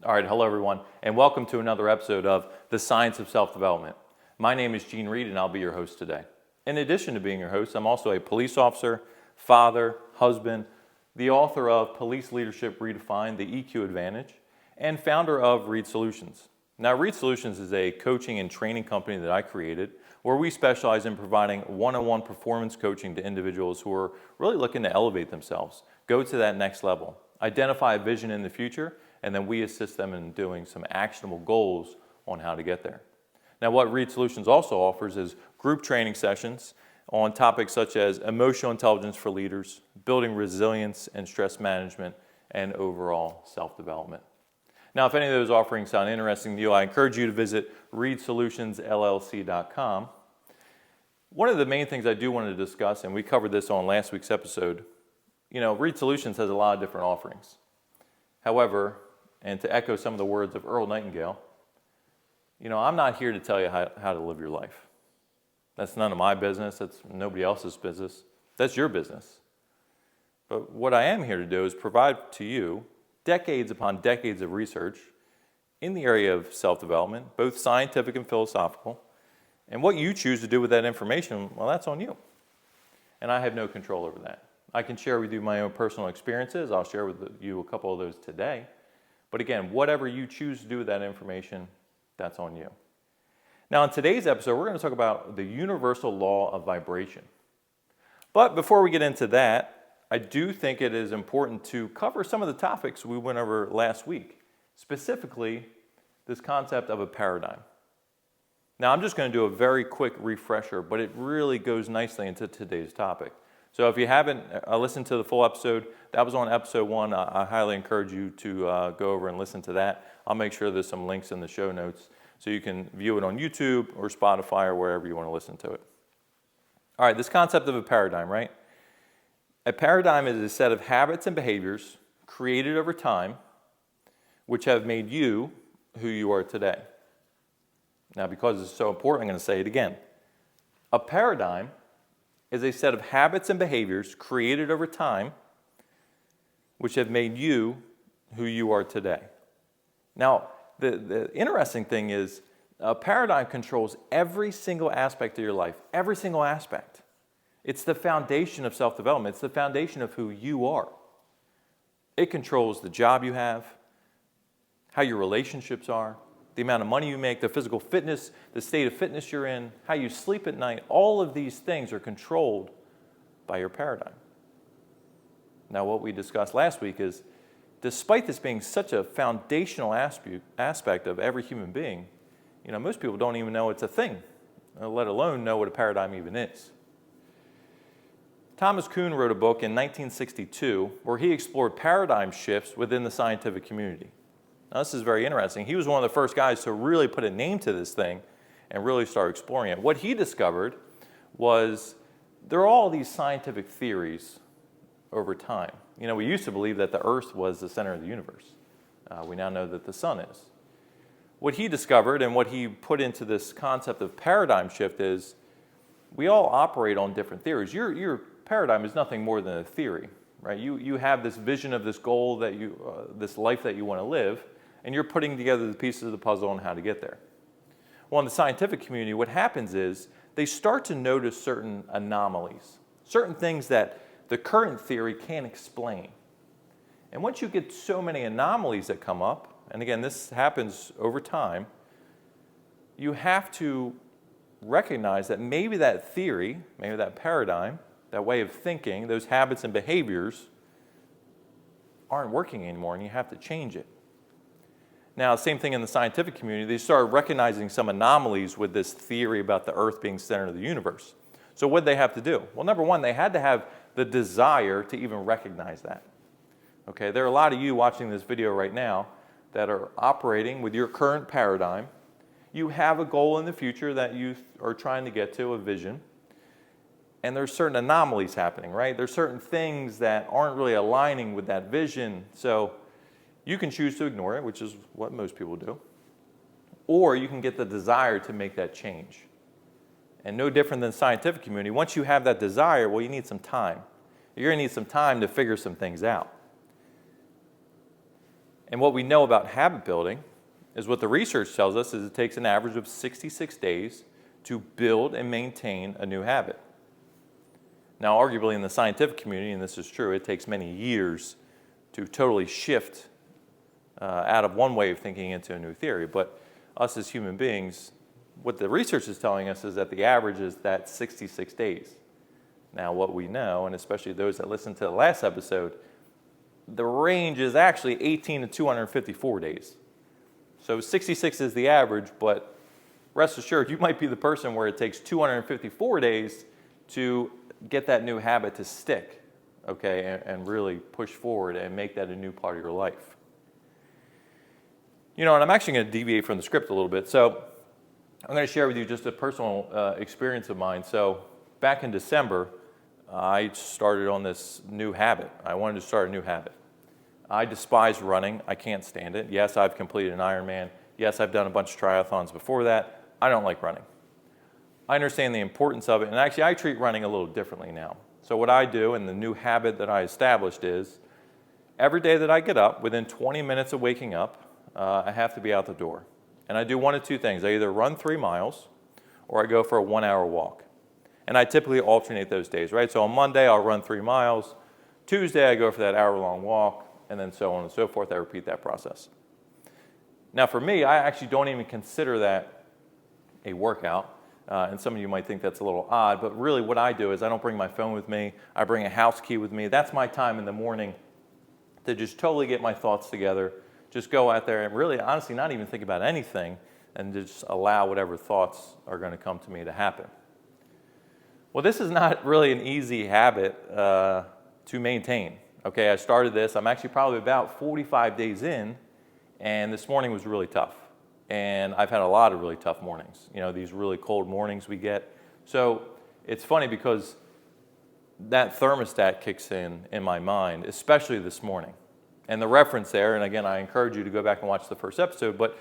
All right, hello everyone, and welcome to another episode of The Science of Self-Development. My name is Gene Reed, and I'll be your host today. In addition to being your host, I'm also a police officer, father, husband, the author of Police Leadership Redefined, the EQ Advantage, and founder of Reed Solutions. Now, Reed Solutions is a coaching and training company that I created where we specialize in providing one-on-one performance coaching to individuals who are really looking to elevate themselves, go to that next level, identify a vision in the future, and then we assist them in doing some actionable goals on how to get there. Now, what Reed Solutions also offers is group training sessions on topics such as emotional intelligence for leaders, building resilience and stress management, and overall self-development. Now, if any of those offerings sound interesting to you, I encourage you to visit reedsolutionsllc.com. One of the main things I do want to discuss, and we covered this on last week's episode, Reed Solutions has a lot of different offerings. However, and to echo some of the words of Earl Nightingale, I'm not here to tell you how to live your life. That's none of my business. That's nobody else's business. That's your business. But what I am here to do is provide to you decades upon decades of research in the area of self-development, both scientific and philosophical. And what you choose to do with that information, well, that's on you. And I have no control over that. I can share with you my own personal experiences. I'll share with you a couple of those today. But again, whatever you choose to do with that information, that's on you. Now, in today's episode, we're going to talk about the universal law of vibration. But before we get into that, I do think it is important to cover some of the topics we went over last week, specifically this concept of a paradigm. Now, I'm just going to do a very quick refresher, but it really goes nicely into today's topic. So if you haven't listened to the full episode, that was on episode 1. I highly encourage you to go over and listen to that. I'll make sure there's some links in the show notes so you can view it on YouTube or Spotify or wherever you want to listen to it. All right, this concept of a paradigm, right? A paradigm is a set of habits and behaviors created over time which have made you who you are today. Now, because it's so important, I'm going to say it again. A paradigm is a set of habits and behaviors created over time which have made you who you are today. Now, the interesting thing is a paradigm controls every single aspect of your life, every single aspect. It's the foundation of self-development. It's the foundation of who you are. It controls the job you have, how your relationships are, the amount of money you make, the physical fitness, the state of fitness you're in, how you sleep at night. All of these things are controlled by your paradigm. Now, what we discussed last week is, despite this being such a foundational aspect of every human being, most people don't even know it's a thing, let alone know what a paradigm even is. Thomas Kuhn wrote a book in 1962 where he explored paradigm shifts within the scientific community. Now, this is very interesting. He was one of the first guys to really put a name to this thing and really start exploring it. What he discovered was there are all these scientific theories over time. We used to believe that the Earth was the center of the universe. We now know that the sun is. What he discovered and what he put into this concept of paradigm shift is we all operate on different theories. Your paradigm is nothing more than a theory, right? You have this vision of this goal that this life that you want to live, and you're putting together the pieces of the puzzle on how to get there. Well, in the scientific community, what happens is they start to notice certain anomalies, certain things that the current theory can't explain. And once you get so many anomalies that come up, and again, this happens over time, you have to recognize that maybe that theory, maybe that paradigm, that way of thinking, those habits and behaviors aren't working anymore, and you have to change it. Now, same thing in the scientific community. They started recognizing some anomalies with this theory about the Earth being center of the universe. So what did they have to do? Well, number one, they had to have the desire to even recognize that. Okay, there are a lot of you watching this video right now that are operating with your current paradigm. You have a goal in the future that you are trying to get to, a vision, and there's certain anomalies happening, right? There's certain things that aren't really aligning with that vision. So you can choose to ignore it, which is what most people do, or you can get the desire to make that change. And no different than the scientific community, once you have that desire, well, you need some time. You're going to need some time to figure some things out. And what we know about habit building is what the research tells us is it takes an average of 66 days to build and maintain a new habit. Now, arguably in the scientific community, and this is true, it takes many years to totally shift out of one way of thinking into a new theory. But us as human beings, what the research is telling us is that the average is that 66 days. Now, what we know, and especially those that listened to the last episode, the range is actually 18 to 254 days. So 66 is the average, but rest assured, you might be the person where it takes 254 days to get that new habit to stick, okay, and really push forward and make that a new part of your life. You know, and I'm actually going to deviate from the script a little bit. So I'm going to share with you just a personal experience of mine. So back in December, I started on this new habit. I wanted to start a new habit. I despise running. I can't stand it. Yes, I've completed an Ironman. Yes, I've done a bunch of triathlons before that. I don't like running. I understand the importance of it, and actually I treat running a little differently now. So what I do, and the new habit that I established is, every day that I get up, within 20 minutes of waking up, I have to be out the door. And I do one of two things. I either run 3 miles, or I go for a 1-hour walk. And I typically alternate those days, right? So on Monday, I'll run 3 miles. Tuesday, I go for that hour-long walk, and then so on and so forth. I repeat that process. Now for me, I actually don't even consider that a workout. And some of you might think that's a little odd, but really what I do is I don't bring my phone with me. I bring a house key with me. That's my time in the morning to just totally get my thoughts together, just go out there and really, honestly, not even think about anything and just allow whatever thoughts are going to come to me to happen. Well, this is not really an easy habit to maintain. Okay, I started this. I'm actually probably about 45 days in, and this morning was really tough. And I've had a lot of really tough mornings, you know, these really cold mornings we get. So it's funny because that thermostat kicks in my mind, especially this morning. And the reference there, and again, I encourage you to go back and watch the first episode, but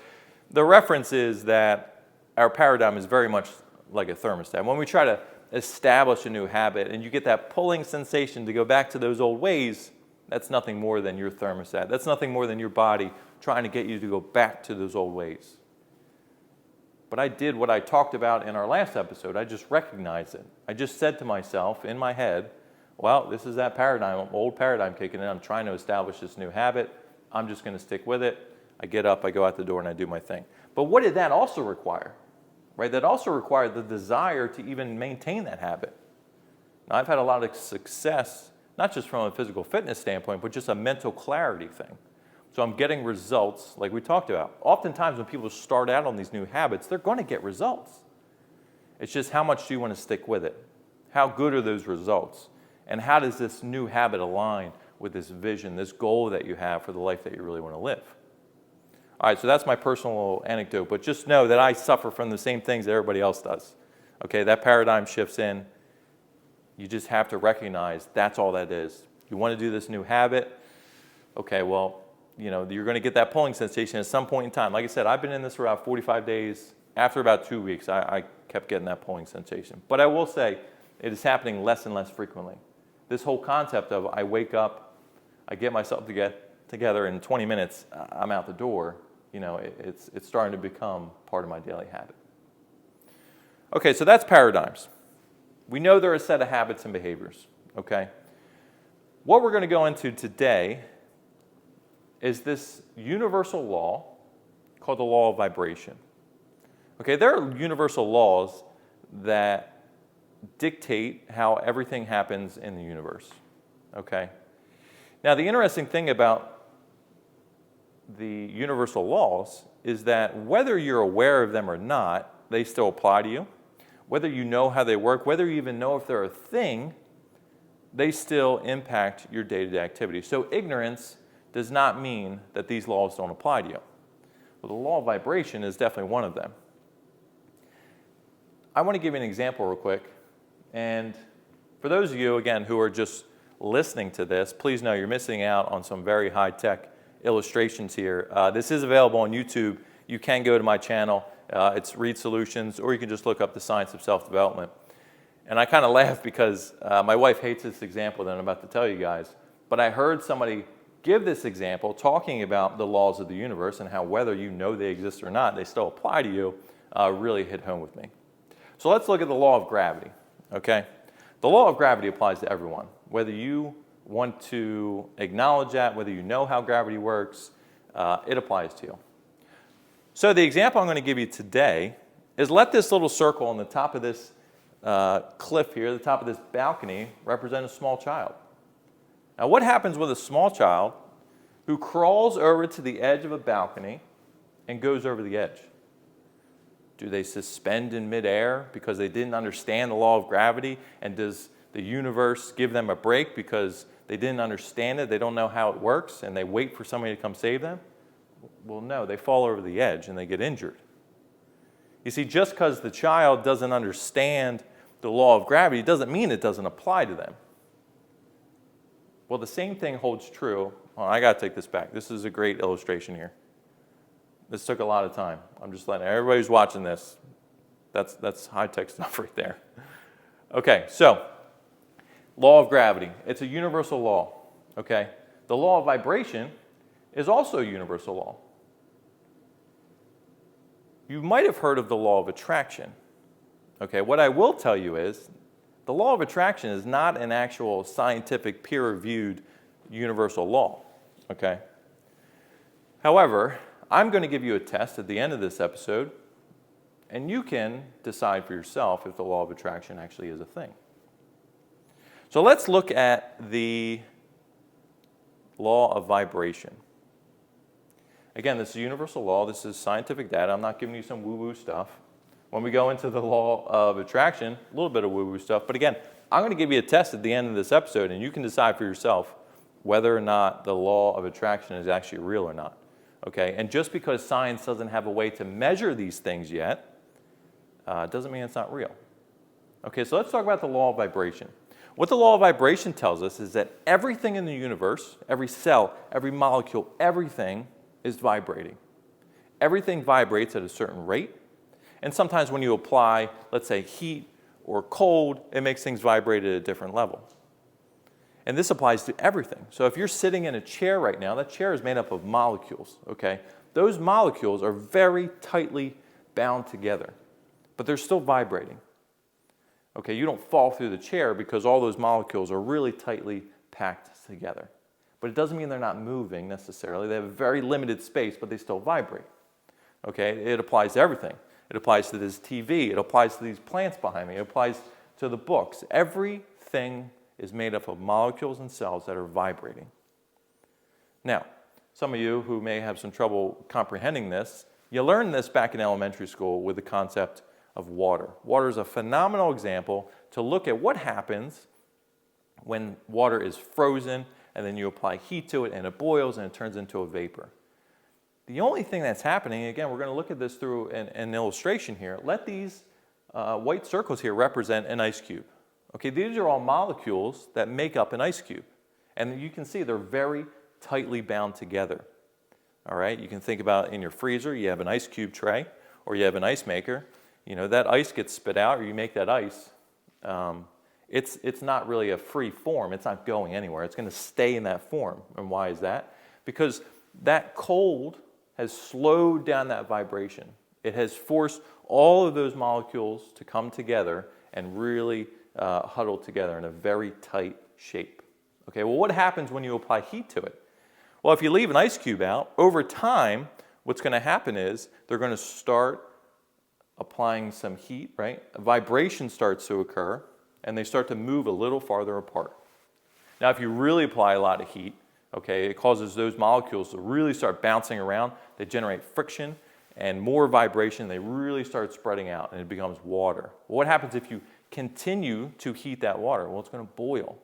the reference is that our paradigm is very much like a thermostat. When we try to establish a new habit and you get that pulling sensation to go back to those old ways, that's nothing more than your thermostat. That's nothing more than your body trying to get you to go back to those old ways. But I did what I talked about in our last episode. I just recognized it. I just said to myself in my head, well, this is that paradigm, old paradigm kicking in. I'm trying to establish this new habit. I'm just going to stick with it. I get up, I go out the door, and I do my thing. But what did that also require? Right? That also required the desire to even maintain that habit. Now, I've had a lot of success, not just from a physical fitness standpoint, but just a mental clarity thing. So I'm getting results like we talked about. Oftentimes when people start out on these new habits, they're going to get results. It's just how much do you want to stick with it? How good are those results? And how does this new habit align with this vision, this goal that you have for the life that you really want to live? All right, so that's my personal anecdote, but just know that I suffer from the same things that everybody else does. Okay, that paradigm shifts in. You just have to recognize that's all that is. You want to do this new habit? Okay, well, you know, you're going to get that pulling sensation at some point in time. Like I said, I've been in this for about 45 days. After about 2 weeks, I kept getting that pulling sensation. But I will say, it is happening less and less frequently. This whole concept of I wake up, I get myself together in 20 minutes, I'm out the door, you know, it's starting to become part of my daily habit. Okay, so that's paradigms. We know there are a set of habits and behaviors, okay? What we're going to go into today is this universal law called the law of vibration. Okay, there are universal laws that dictate how everything happens in the universe, okay? Now, the interesting thing about the universal laws is that whether you're aware of them or not, they still apply to you. Whether you know how they work, whether you even know if they're a thing, they still impact your day-to-day activity. So ignorance does not mean that these laws don't apply to you. Well, the law of vibration is definitely one of them. I want to give you an example real quick. And for those of you, again, who are just listening to this, please know you're missing out on some very high-tech illustrations here. This is available on YouTube. You can go to my channel. It's Reed Solutions, or you can just look up the Science of Self-Development. And I kind of laugh because my wife hates this example that I'm about to tell you guys. But I heard somebody give this example talking about the laws of the universe and how whether you know they exist or not, they still apply to you, really hit home with me. So let's look at the law of gravity, okay? The law of gravity applies to everyone, whether you want to acknowledge that, whether you know how gravity works, it applies to you. So the example I'm going to give you today is let this little circle on the top of this cliff here, the top of this balcony, represent a small child. Now what happens with a small child who crawls over to the edge of a balcony and goes over the edge? Do they suspend in midair because they didn't understand the law of gravity? And does the universe give them a break because they didn't understand it, they don't know how it works, and they wait for somebody to come save them? Well, no, they fall over the edge and they get injured. You see, just because the child doesn't understand the law of gravity doesn't mean it doesn't apply to them. Well, the same thing holds true. Oh, I got to take this back. This is a great illustration here. This took a lot of time. I'm just letting everybody who's watching this, that's high-tech stuff right there. Okay, so law of gravity. It's a universal law, okay? The law of vibration is also a universal law. You might have heard of the law of attraction. Okay, what I will tell you is the law of attraction is not an actual scientific peer-reviewed universal law, okay? However, I'm going to give you a test at the end of this episode, and you can decide for yourself if the law of attraction actually is a thing. So let's look at the law of vibration. Again, this is a universal law. This is scientific data. I'm not giving you some woo-woo stuff. When we go into the law of attraction, a little bit of woo-woo stuff. But again, I'm going to give you a test at the end of this episode, and you can decide for yourself whether or not the law of attraction is actually real or not. Okay? And just because science doesn't have a way to measure these things yet, doesn't mean it's not real. Okay, so let's talk about the law of vibration. What the law of vibration tells us is that everything in the universe, every cell, every molecule, everything is vibrating. Everything vibrates at a certain rate. And sometimes when you apply, let's say, heat or cold, it makes things vibrate at a different level. And this applies to everything. So if you're sitting in a chair right now, that chair is made up of molecules, okay? Those molecules are very tightly bound together, but they're still vibrating. Okay, you don't fall through the chair because all those molecules are really tightly packed together. But it doesn't mean they're not moving necessarily. They have a very limited space, but they still vibrate. Okay, it applies to everything. It applies to this TV. It applies to these plants behind me. It applies to the books. Everything is made up of molecules and cells that are vibrating. Now, some of you who may have some trouble comprehending this, you learned this back in elementary school with the concept of water. Water is a phenomenal example to look at what happens when water is frozen and then you apply heat to it and it boils and it turns into a vapor. The only thing that's happening, again, we're going to look at this through an illustration here. Let these white circles here represent an ice cube. Okay, these are all molecules that make up an ice cube. And you can see they're very tightly bound together. All right, you can think about in your freezer, you have an ice cube tray or you have an ice maker. You know, that ice gets spit out or you make that ice. It's not really a free form. It's not going anywhere. It's going to stay in that form. And why is that? Because that cold has slowed down that vibration. It has forced all of those molecules to come together and really huddle together in a very tight shape. Okay, well, what happens when you apply heat to it? Well, if you leave an ice cube out, over time, what's going to happen is they're going to start applying some heat, right? A vibration starts to occur, and they start to move a little farther apart. Now, if you really apply a lot of heat, okay, it causes those molecules to really start bouncing around. They generate friction and more vibration. They really start spreading out, and it becomes water. Well, what happens if you continue to heat that water? Well, it's going to boil.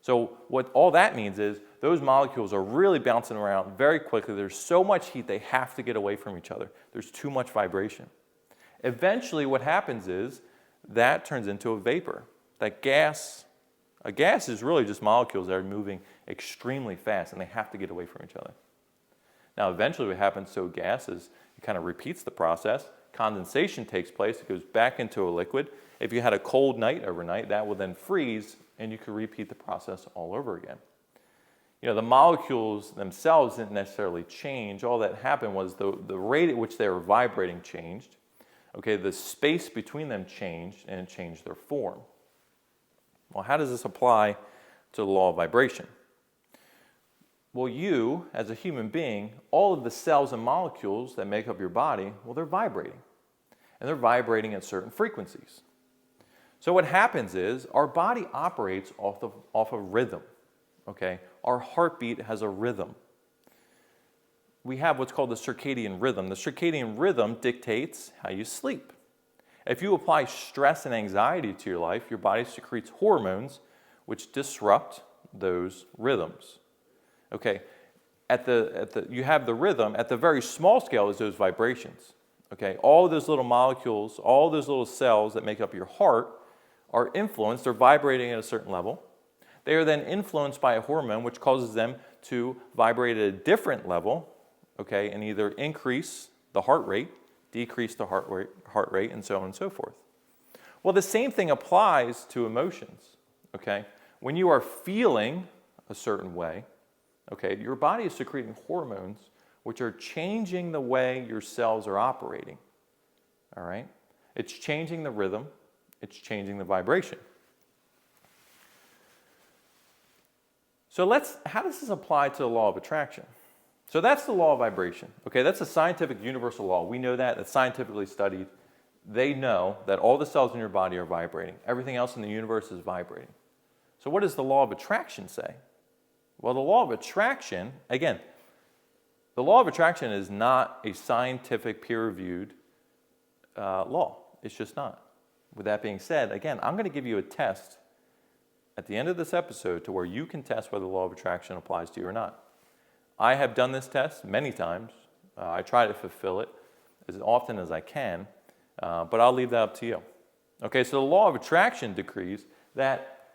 So what all that means is those molecules are really bouncing around very quickly. There's so much heat, they have to get away from each other. There's too much vibration. Eventually, what happens is that turns into a vapor. That gas, a gas is really just molecules that are moving extremely fast, and they have to get away from each other. Now, eventually what happens to a gas is it kind of repeats the process. Condensation takes place. It goes back into a liquid. If you had a cold night overnight, that will then freeze, and you could repeat the process all over again. the molecules themselves didn't necessarily change. All that happened was the rate at which they were vibrating changed. Okay, the space between them changed, and it changed their form. Well, how does this apply to the law of vibration? Well, you, as a human being, all of the cells and molecules that make up your body, well, they're vibrating. And they're vibrating at certain frequencies. So what happens is our body operates off of rhythm. Okay? Our heartbeat has a rhythm. We have what's called the circadian rhythm. The circadian rhythm dictates how you sleep. If you apply stress and anxiety to your life, your body secretes hormones which disrupt those rhythms. Okay, you have the rhythm. At the very small scale is those vibrations. Okay, all of those little molecules, all those little cells that make up your heart are influenced, they're vibrating at a certain level. They are then influenced by a hormone which causes them to vibrate at a different level, okay, and either increase the heart rate, decrease the heart rate, and so on and so forth. Well, the same thing applies to emotions, okay? When you are feeling a certain way, okay, your body is secreting hormones which are changing the way your cells are operating, all right? It's changing the rhythm, it's changing the vibration. So how does this apply to the law of attraction? So that's the law of vibration. Okay, that's a scientific universal law. We know that. It's scientifically studied. They know that all the cells in your body are vibrating. Everything else in the universe is vibrating. So what does the law of attraction say? Well, the law of attraction, again, the law of attraction is not a scientific peer-reviewed law. It's just not. With that being said, again, I'm going to give you a test at the end of this episode to where you can test whether the law of attraction applies to you or not. I have done this test many times. I try to fulfill it as often as I can, but I'll leave that up to you. Okay, so the law of attraction decrees that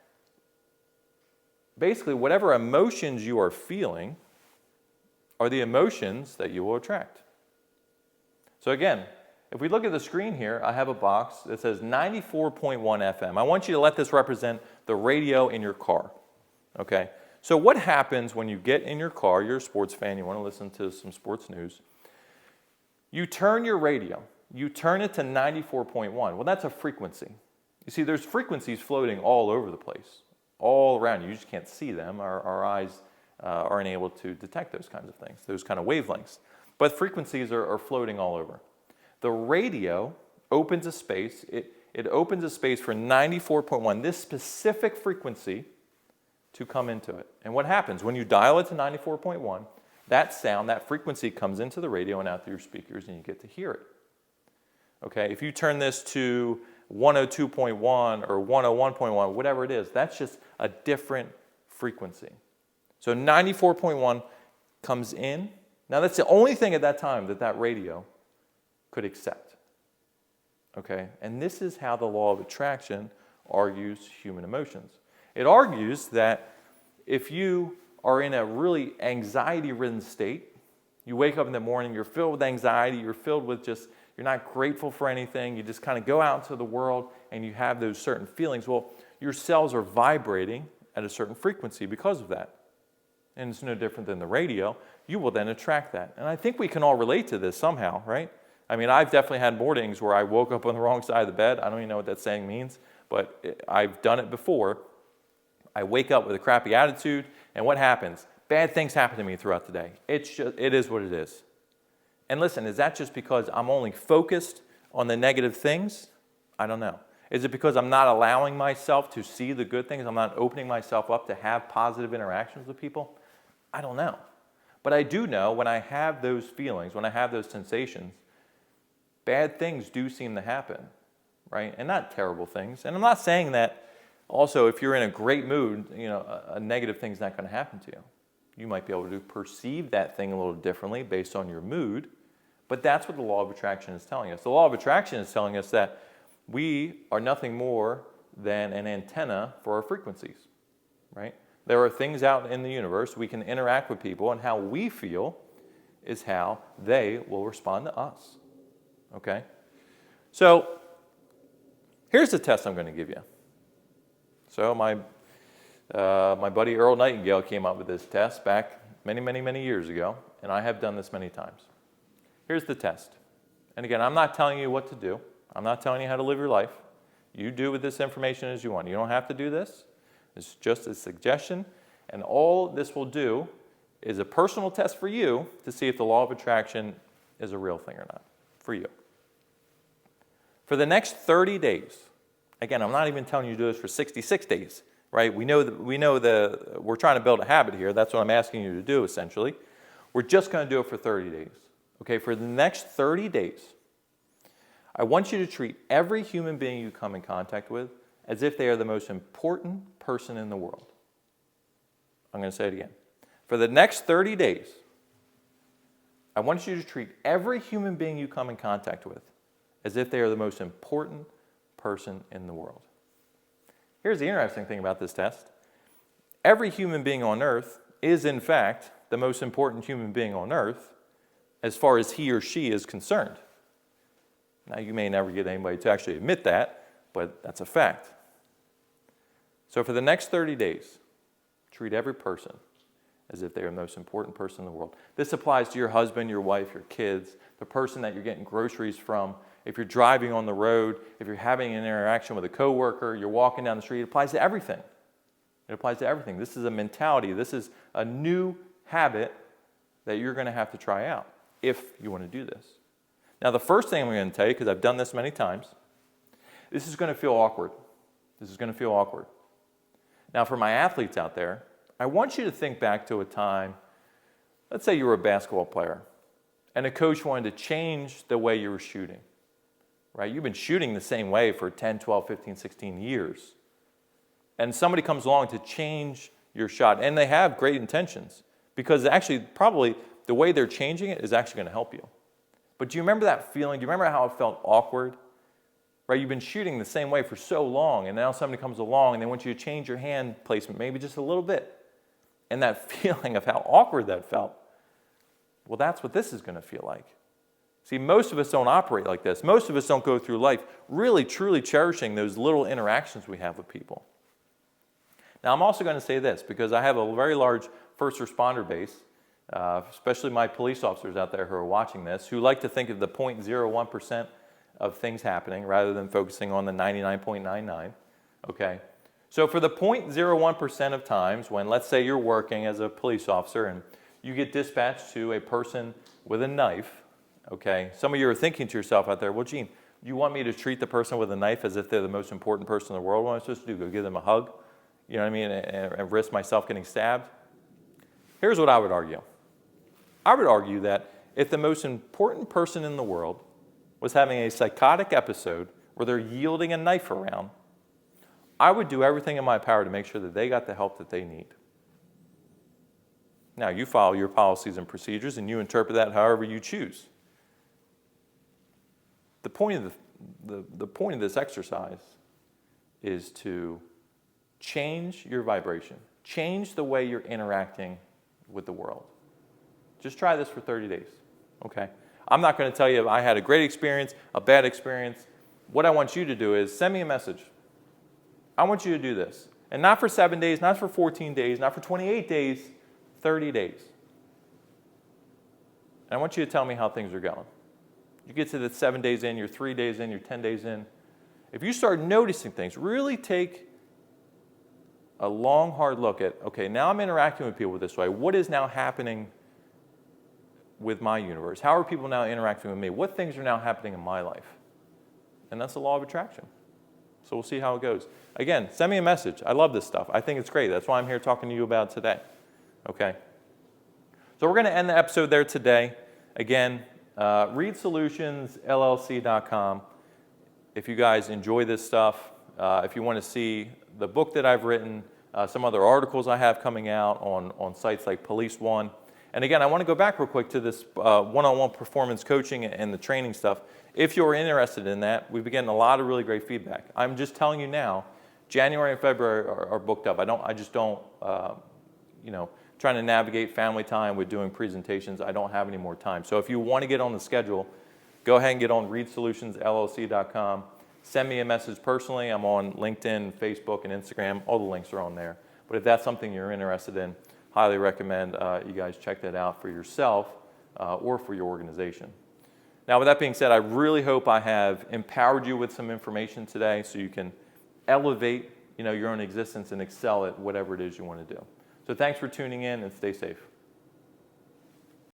basically whatever emotions you are feeling are the emotions that you will attract. So again, if we look at the screen here, I have a box that says 94.1 FM. I want you to let this represent the radio in your car. Okay? So what happens when you get in your car, you're a sports fan, you want to listen to some sports news, you turn your radio, you turn it to 94.1. Well, that's a frequency. You see, there's frequencies floating all over the place, all around you. You just can't see them. Our eyes aren't able to detect those kinds of things, those kind of wavelengths. But frequencies are floating all over. The radio opens a space. It opens a space for 94.1, this specific frequency, to come into it. And what happens? When you dial it to 94.1, that sound, that frequency comes into the radio and out through your speakers, and you get to hear it. Okay, if you turn this to 102.1 or 101.1, whatever it is, that's just a different frequency. So 94.1 comes in. Now that's the only thing at that time that radio could accept. Okay, and this is how the law of attraction argues human emotions. It argues that if you are in a really anxiety-ridden state, you wake up in the morning, you're filled with anxiety, you're filled with just, you're not grateful for anything, you just kind of go out into the world and you have those certain feelings. Well, your cells are vibrating at a certain frequency because of that. And it's no different than the radio. You will then attract that. And I think we can all relate to this somehow, right? I mean, I've definitely had mornings where I woke up on the wrong side of the bed. I don't even know what that saying means, but I've done it before. I wake up with a crappy attitude, and what happens? Bad things happen to me throughout the day. It is what it is. And listen, is that just because I'm only focused on the negative things? I don't know. Is it because I'm not allowing myself to see the good things? I'm not opening myself up to have positive interactions with people? I don't know. But I do know when I have those feelings, when I have those sensations, bad things do seem to happen, right? And not terrible things. And I'm not saying that also if you're in a great mood, a negative thing's not going to happen to you. You might be able to perceive that thing a little differently based on your mood, but that's what the law of attraction is telling us. The law of attraction is telling us that we are nothing more than an antenna for our frequencies, right? There are things out in the universe, we can interact with people, and how we feel is how they will respond to us, okay? So here's the test I'm going to give you. So my My buddy Earl Nightingale came up with this test back many years ago, and I have done this many times. Here's the test. And again, I'm not telling you what to do. I'm not telling you how to live your life. You do with this information as you want. You don't have to do this. It's just a suggestion. And all this will do is a personal test for you to see if the law of attraction is a real thing or not for you. For the next 30 days, again, I'm not even telling you to do this for 66 days, right? We know that we're trying to build a habit here. That's what I'm asking you to do, essentially. We're just going to do it for 30 days. Okay, for the next 30 days, I want you to treat every human being you come in contact with as if they are the most important person in the world. I'm going to say it again. For the next 30 days, I want you to treat every human being you come in contact with as if they are the most important person in the world. Here's the interesting thing about this test. Every human being on earth is, in fact, the most important human being on earth as far as he or she is concerned. Now, you may never get anybody to actually admit that, but that's a fact. So for the next 30 days, treat every person as if they are the most important person in the world. This applies to your husband, your wife, your kids, the person that you're getting groceries from. If you're driving on the road, if you're having an interaction with a coworker, you're walking down the street, it applies to everything. It applies to everything. This is a mentality. This is a new habit that you're going to have to try out if you want to do this. Now, the first thing I'm going to tell you, because I've done this many times, this is going to feel awkward. This is going to feel awkward. Now, for my athletes out there, I want you to think back to a time, let's say you were a basketball player, and a coach wanted to change the way you were shooting, right? You've been shooting the same way for 10, 12, 15, 16 years. And somebody comes along to change your shot, and they have great intentions, because actually, probably, the way they're changing it is actually going to help you. But do you remember that feeling? Do you remember how it felt awkward? Right? You've been shooting the same way for so long, and now somebody comes along and they want you to change your hand placement, maybe just a little bit. And that feeling of how awkward that felt, well, that's what this is going to feel like. See, most of us don't operate like this. Most of us don't go through life really, truly cherishing those little interactions we have with people. Now, I'm also going to say this, because I have a very large first responder base, especially my police officers out there who are watching this, who like to think of the 0.01% of things happening rather than focusing on the 99.99, okay? So for the 0.01% of times when, let's say you're working as a police officer and you get dispatched to a person with a knife, okay? Some of you are thinking to yourself out there, well, Gene, you want me to treat the person with a knife as if they're the most important person in the world? What am I supposed to do? Go give them a hug? You know what I mean? And risk myself getting stabbed? Here's what I would argue. I would argue that if the most important person in the world was having a psychotic episode where they're yielding a knife around, I would do everything in my power to make sure that they got the help that they need. Now, you follow your policies and procedures, and you interpret that however you choose. The point of this exercise is to change your vibration. Change the way you're interacting with the world. Just try this for 30 days, okay? I'm not going to tell you if I had a great experience, a bad experience. What I want you to do is send me a message. I want you to do this. And not for 7 days, not for 14 days, not for 28 days, 30 days. And I want you to tell me how things are going. You get to the 7 days in, you're 3 days in, you're 10 days in. If you start noticing things, really take a long, hard look at, okay, now I'm interacting with people this way. What is now happening with my universe? How are people now interacting with me? What things are now happening in my life? And that's the law of attraction. So we'll see how it goes. Again, send me a message. I love this stuff. I think it's great. That's why I'm here talking to you about it today. Okay? So we're going to end the episode there today. Again, readsolutionsllc.com. If you guys enjoy this stuff, if you want to see the book that I've written, some other articles I have coming out on sites like Police One. And again, I want to go back real quick to this one-on-one performance coaching and the training stuff. If you're interested in that, we've been getting a lot of really great feedback. I'm just telling you now, January and February are booked up. I just don't, trying to navigate family time with doing presentations, I don't have any more time. So if you want to get on the schedule, go ahead and get on readsolutionsllc.com. Send me a message personally. I'm on LinkedIn, Facebook, and Instagram. All the links are on there. But if that's something you're interested in, highly recommend you guys check that out for yourself or for your organization. Now, with that being said, I really hope I have empowered you with some information today so you can elevate your own existence and excel at whatever it is you want to do. So thanks for tuning in, and stay safe.